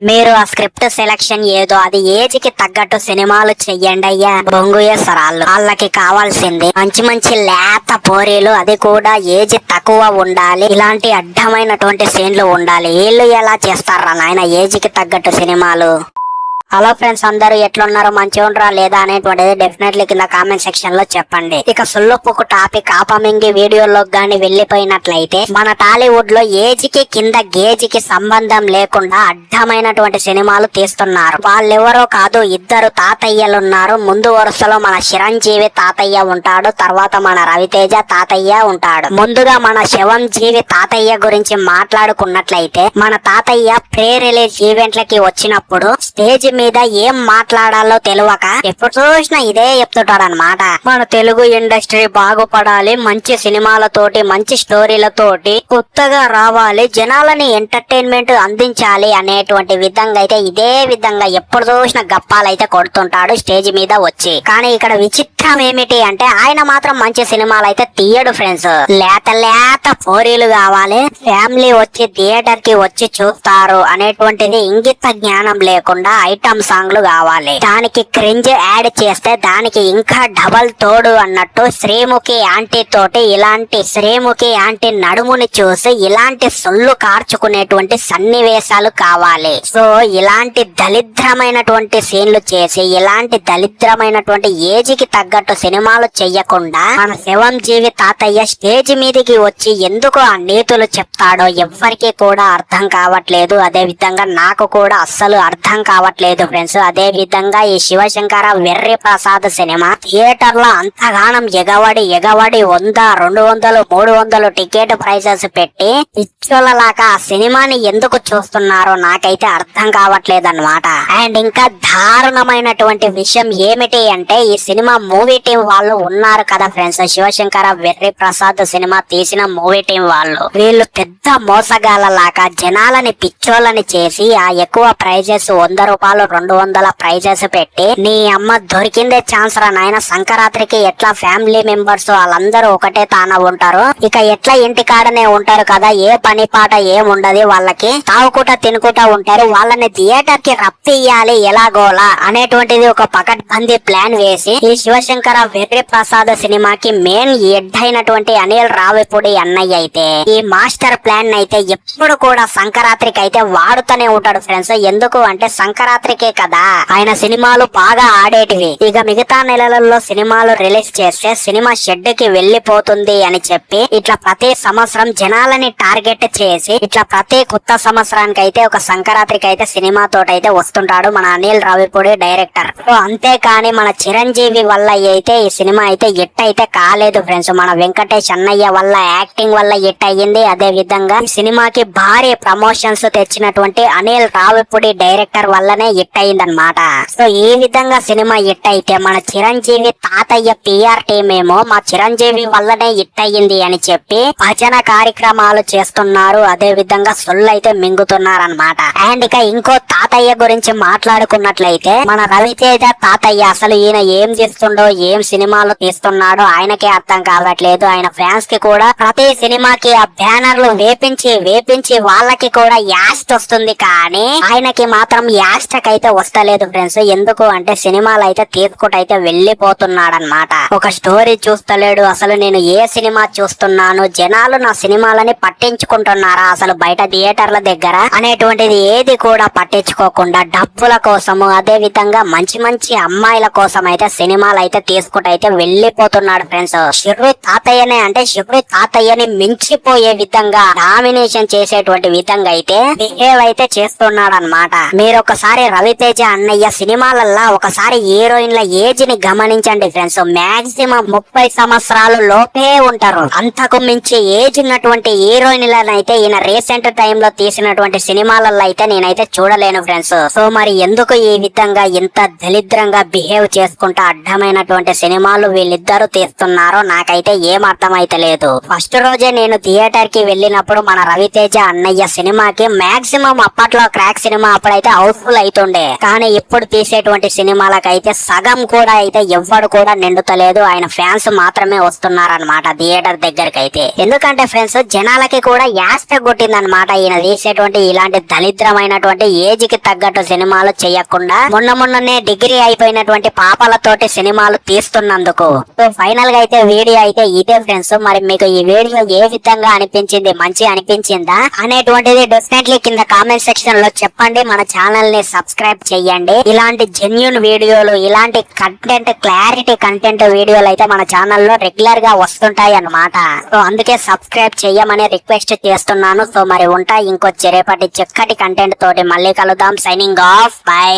మీరు ఆ script selection ఏదో అది ఏజ్ కి తగ్గట్టు సినిమాలు చెయ్యండి అయ్యా. బొంగుయేసరాళ్ళు వాళ్ళకి కావాల్సింది మంచి మంచి లేత పోరీలు, అది కూడా ఏజ్ తక్కువ ఉండాలి. ఇలాంటి అడ్డమైనటువంటి సీన్లు ఉండాలి. వీళ్ళు ఎలా చేస్తారా నాయన ఏజ్ కి తగ్గట్టు సినిమాలు? హలో ఫ్రెండ్స్, అందరూ ఎట్లున్నారు? మంచిగా ఉండరా లేదా అనేటువంటిది డెఫినెట్లీ కింద కామెంట్ సెక్షన్ లో చెప్పండి. ఇక సుల్లుపుకు టాపిక్ ఆపమింగి వీడియోలో గాని వెళ్లిపోయినట్లయితే, మన టాలీవుడ్ లో ఏజ్ కి కింద గేజ్ కి సంబంధం లేకుండా అడ్డమైనటువంటి సినిమాలు తీస్తున్నారు. వాళ్ళెవరో కాదు, ఇద్దరు తాతయ్యలున్నారు. ముందు వరుసలో మన చిరంజీవి తాతయ్య ఉంటాడు, తర్వాత మన రవితేజ తాతయ్య ఉంటాడు. ముందుగా మన శివంజీవి తాతయ్య గురించి మాట్లాడుకున్నట్లయితే, మన తాతయ్య ప్రీ రిలీజ్ ఈవెంట్లకి వచ్చినప్పుడు స్టేజ్ మీద ఏం మాట్లాడాలో తెలియక ఎప్పుడు చూసినా ఇదే చెప్తుంటాడు అనమాట. మన తెలుగు ఇండస్ట్రీ బాగుపడాలి, మంచి సినిమాలతోటి మంచి స్టోరీలతోటి కొత్తగా రావాలి, జనాలని ఎంటర్టైన్మెంట్ అందించాలి అనేటువంటి విధంగా అయితే ఇదే విధంగా ఎప్పుడు చూసిన గప్పాలైతే కొడుతుంటాడు స్టేజ్ మీద వచ్చి. కానీ ఇక్కడ విచిత్రం ఏమిటి అంటే, ఆయన మాత్రం మంచి సినిమాలు అయితే తీయడు ఫ్రెండ్స్. లేత లేత పోరీలు కావాలి, ఫ్యామిలీ వచ్చి థియేటర్ కి వచ్చి చూస్తారు అనేటువంటిది ఇంగిత జ్ఞానం లేకుండా ఐటమ్ సాంగ్లు కావాలి. దానికి క్రింజ్ యాడ్ చేస్తే దానికి ఇంకా డబల్ తోడు అన్నట్టు శ్రీముఖి ఆంటీ తోటి ఇలాంటి శ్రీముఖి ఆంటీ నడుముని చూసి ఇలాంటి సొల్లు కార్చుకునేటువంటి సన్నివేశాలు కావాలి. సో ఇలాంటి దరిద్రమైనటువంటి సీన్లు చేసి ఇలాంటి దరిద్రమైనటువంటి ఏజ్ కి తగ్గట్టు సినిమాలు చెయ్యకుండా మన శివంజీవి తాతయ్య స్టేజ్ మీదకి వచ్చి ఎందుకు ఆ నీతులు చెప్తాడో ఎవ్వరికి కూడా అర్థం కావట్లేదు. అదే విధంగా నాకు కూడా అస్సలు అర్థం కావట్లేదు ఫ్రెండ్స్. అదే విధంగా ఈ శివశంకర వెర్రి ప్రసాద్ సినిమా థియేటర్ లో అంతగానం ఎగవడి 100, 200, 300 టికెట్ ప్రైసెస్ పెట్టి పిచ్చోళ్ళలాగా ఆ సినిమాని ఎందుకు చూస్తున్నారో నాకైతే అర్థం కావట్లేదు అన్నమాట. అండ్ ఇంకా దారుణమైనటువంటి విషయం ఏమిటి అంటే, ఈ సినిమా మూవీ టీం వాళ్ళు ఉన్నారు కదా ఫ్రెండ్స్, శివశంకర వెర్రి ప్రసాద్ సినిమా తీసిన మూవీ టీం వాళ్ళు, వీళ్ళు పెద్ద మోసగాళ్ళలాగా జనాలని పిచ్చోళ్ళని చేసి ఆ ఎక్కువ ప్రైజెస్ 100 రూపాయలు 200 ప్రైజెస్ పెట్టి, నీ అమ్మ దొరికిందే ఛాన్స్ రా నాయన, సంక్రాంతికి ఎట్లా ఫ్యామిలీ మెంబర్స్ వాళ్ళందరూ ఒకటే తాన ఉంటారు, ఇక ఎట్లా ఇంటికాడనే ఉంటారు కదా, ఏ పని పాట ఏముండదు వాళ్ళకి, తాగుకుంటా తినుకుంటా ఉంటారు, వాళ్ళని థియేటర్ కి రప్పియ్యాలి ఎలాగోలా అనేటువంటిది ఒక పకడ్బందీ ప్లాన్ వేసి ఈ శివశంకర వెర్రి ప్రసాద్ సినిమాకి మెయిన్ హెడ్ అయినటువంటి అనిల్ రావిపూడి అన్నయ్య అయితే ఈ మాస్టర్ ప్లాన్ అయితే ఎప్పుడు కూడా సంక్రాంతికి అయితే వాడుతూనే ఉంటాడు ఫ్రెండ్స్. ఎందుకు అంటే సంక్రాంతికే కదా ఆయన సినిమాలు బాగా ఆడేటివి. ఇక మిగతా నెలలలో సినిమాలు రిలీజ్ చేస్తే సినిమా షెడ్ కి వెళ్లిపోతుంది అని చెప్పి ఇట్లా ప్రతి సంవత్సరం జనాలని టార్గెట్ చేసి ఇట్లా ప్రతి కొత్త సంవత్సరానికి అయితే ఒక సంక్రాంతికి అయితే సినిమా తోటైతే వస్తుంటాడు మన అనిల్ రావిపూడి డైరెక్టర్. సో అంతేకాని మన చిరంజీవి వల్ల అయితే ఈ సినిమా అయితే హిట్ అయితే కాలేదు ఫ్రెండ్స్. మన వెంకటేష్ అన్నయ్య వల్ల యాక్టింగ్ వల్ల హిట్ అయ్యింది. అదే విధంగా ఈ సినిమాకి భారీ ప్రమోషన్స్ తెచ్చినటువంటి అనిల్ రావిపూడి డైరెక్టర్ వల్లనే హిట్ అయిందనమాట. సో ఈ విధంగా సినిమా హిట్ అయితే మన చిరంజీవి తాతయ్య పిఆర్ టీమ్ ఏమో మా చిరంజీవి వల్లనే హిట్ అయ్యింది అని చెప్పి భజన కార్యక్రమాలు చేస్తున్నారు. అదే విధంగా సొల్లు అయితే మింగుతున్నారు అనమాట. అండ్ ఇక ఇంకో తాతయ్య గురించి మాట్లాడుకున్నట్లయితే, మన రవితేజ తాతయ్య అసలు ఈయన ఏం చేస్తుండో ఏం సినిమాలు తీస్తున్నాడో ఆయనకే అర్థం కావట్లేదు. ఆయన ఫ్యాన్స్ కి కూడా ప్రతి సినిమాకి ఆ బ్యానర్లు వేపించి వాళ్ళకి కూడా యాస్ట్ వస్తుంది, కానీ ఆయనకి మాత్రం యాస్టక్ అయితే వస్తలేదు ఫ్రెండ్స్. ఎందుకు అంటే సినిమాలు అయితే తీసుకుంటైతే వెళ్లిపోతున్నాడు అనమాట. ఒక స్టోరీ చూస్తలేడు. అసలు నేను ఏ సినిమా చూస్తున్నాను, జనాలు నా సినిమాలని పట్టించుకుంటున్నారా అసలు బయట థియేటర్ల దగ్గర అనేటువంటిది ఏది కూడా పట్టించుకోకుండా డబ్బుల కోసము అదే విధంగా మంచి మంచి అమ్మాయిల కోసం అయితే సినిమాలు అయితే తీసుకుంటైతే వెళ్లిపోతున్నాడు ఫ్రెండ్స్. శివుడి తాతయ్యనే అంటే శివుడి తాతయ్యని మించిపోయే విధంగా డామినేషన్ చేసేటువంటి విధంగా అయితే బిహేవ్ అయితే చేస్తున్నాడు అనమాట. మీరు ఒకసారి రవితేజ అన్నయ్య సినిమాలల్లా ఒకసారి హీరోయిన్ల ఏజ్ ని గమనించండి ఫ్రెండ్స్. మాక్సిమం 30 సంవత్సరాలు లోపే ఉంటారు. అంతకు మించి ఏజ్ ఉన్నటువంటి హీరోయిన్లను అయితే ఈయన రీసెంట్ టైమ్ లో తీసినటువంటి సినిమాలలో అయితే నేనైతే చూడలేను ఫ్రెండ్స్. సో మరి ఎందుకు ఈ విధంగా ఇంత దరిద్రంగా బిహేవ్ చేసుకుంటా అడ్డమైనటువంటి సినిమాలు వీళ్ళిద్దరూ తీస్తున్నారో నాకైతే ఏం అర్థమైతే లేదు. ఫస్ట్ రోజే నేను థియేటర్ కి వెళ్ళినప్పుడు మన రవితేజ అన్నయ్య సినిమాకి మాక్సిమం అప్పట్లో క్రాక్ సినిమా అప్పుడైతే హౌస్ఫుల్ అవుతుండే. నిండుతుండే. కానీ ఇప్పుడు తీసేటువంటి సినిమాలకైతే సగం కూడా అయితే ఎవ్వడు కూడా నిండుతలేదు. ఆయన ఫ్యాన్స్ మాత్రమే వస్తున్నారనమాట థియేటర్ దగ్గరికి అయితే. ఎందుకంటే ఫ్రెండ్స్ జనాలకి కూడా యాస్పెక్ట్ కొట్టిందనమాట ఈయన తీసేటువంటి ఇలాంటి దరిద్రమైనటువంటి ఏజ్ కి తగ్గట్టు సినిమాలు చేయకుండా మొన్ననే డిగ్రీ అయిపోయినటువంటి పాపలతోటి సినిమాలు తీస్తున్నందుకు. సో ఫైనల్ గా అయితే వీడియో అయితే ఇదే ఫ్రెండ్స్. మరి మీకు ఈ వీడియో ఏ విధంగా అనిపించింది, మంచి అనిపించిందా అనేటువంటిది డెఫినెట్లీ కింద కామెంట్ సెక్షన్ లో చెప్పండి. మన ఛానల్ ని సబ్స్క్రైబ్ చెయ్యండి. ఇలాంటి జెన్యూన్ వీడియోలు, ఇలాంటి కంటెంట్, క్లారిటీ కంటెంట్ వీడియోలు అయితే మన ఛానల్లో రెగ్యులర్ గా వస్తుంటాయి అన్నమాట. సో అందుకే సబ్స్క్రైబ్ చెయ్యమని రిక్వెస్ట్ చేస్తున్నాను. సో మరి ఉంటాయి ఇంకో రేపటి చక్కటి కంటెంట్ తోటి మళ్ళీ కలుద్దాం. Signing off, by.